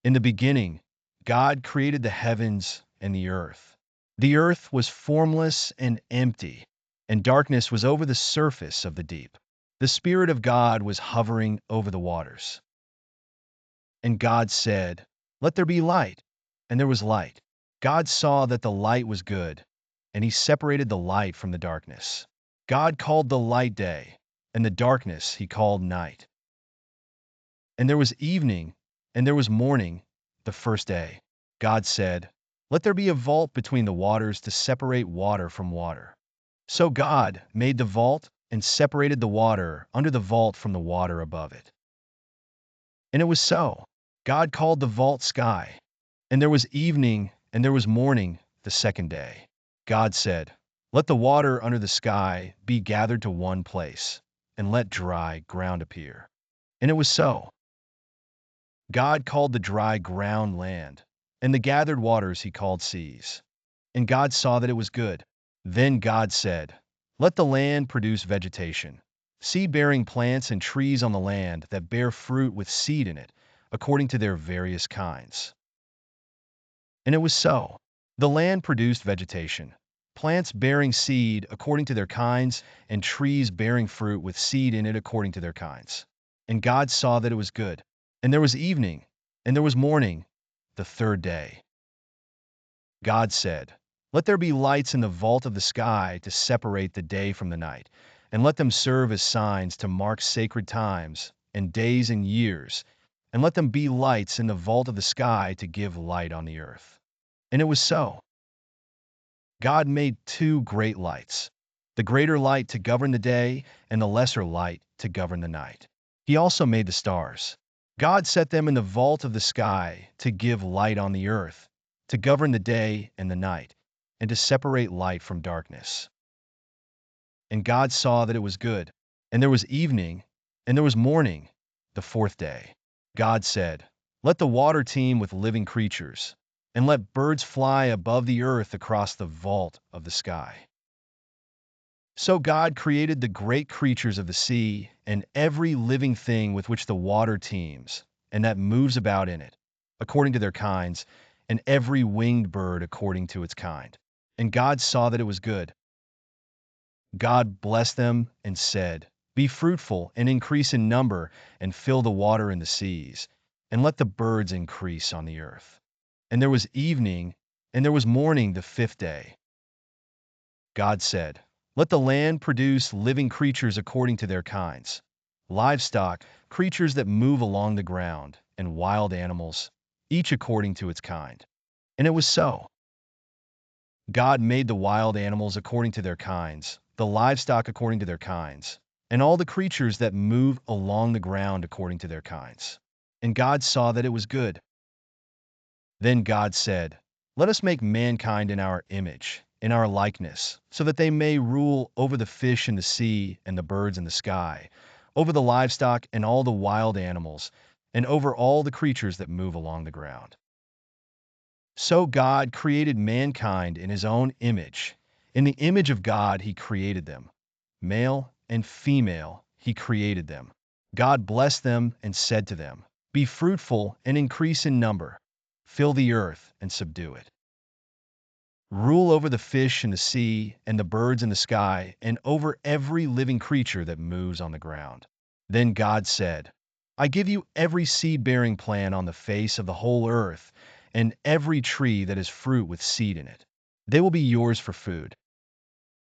In the beginning, God created the heavens and the earth. The earth was formless and empty, and darkness was over the surface of the deep. The Spirit of God was hovering over the waters. And God said, "Let there be light," and there was light. God saw that the light was good, and he separated the light from the darkness. God called the light day, and the darkness he called night. And there was evening, and there was morning, the first day. God said, "Let there be a vault between the waters to separate water from water." So God made the vault and separated the water under the vault from the water above it. And it was so. God called the vault sky. And there was evening, and there was morning, the second day. God said, "Let the water under the sky be gathered to one place, and let dry ground appear." And it was so. God called the dry ground land, and the gathered waters he called seas. And God saw that it was good. Then God said, "Let the land produce vegetation, seed-bearing plants and trees on the land that bear fruit with seed in it, according to their various kinds." And it was so. The land produced vegetation, plants bearing seed according to their kinds, and trees bearing fruit with seed in it according to their kinds. And God saw that it was good. And there was evening, and there was morning, the third day. God said, "Let there be lights in the vault of the sky to separate the day from the night, and let them serve as signs to mark sacred times, and days and years, and let them be lights in the vault of the sky to give light on the earth." And it was so. God made two great lights, the greater light to govern the day, and the lesser light to govern the night. He also made the stars. God set them in the vault of the sky to give light on the earth, to govern the day and the night, and to separate light from darkness. And God saw that it was good. And there was evening, and there was morning, the fourth day. God said, "Let the water teem with living creatures, and let birds fly above the earth across the vault of the sky." So God created the great creatures of the sea and every living thing with which the water teems and that moves about in it, according to their kinds, and every winged bird according to its kind. And God saw that it was good. God blessed them and said, "Be fruitful and increase in number and fill the water in the seas, and let the birds increase on the earth." And there was evening, and there was morning the fifth day. God said, "Let the land produce living creatures according to their kinds, livestock, creatures that move along the ground, and wild animals, each according to its kind." And it was so. God made the wild animals according to their kinds, the livestock according to their kinds, and all the creatures that move along the ground according to their kinds. And God saw that it was good. Then God said, "Let us make mankind in our image, in our likeness, so that they may rule over the fish in the sea and the birds in the sky, over the livestock and all the wild animals, and over all the creatures that move along the ground." So God created mankind in his own image. In the image of God he created them. Male and female he created them. God blessed them and said to them, "Be fruitful and increase in number. Fill the earth and subdue it. Rule over the fish in the sea and the birds in the sky and over every living creature that moves on the ground." Then God said, "I give you every seed-bearing plant on the face of the whole earth and every tree that has fruit with seed in it. They will be yours for food.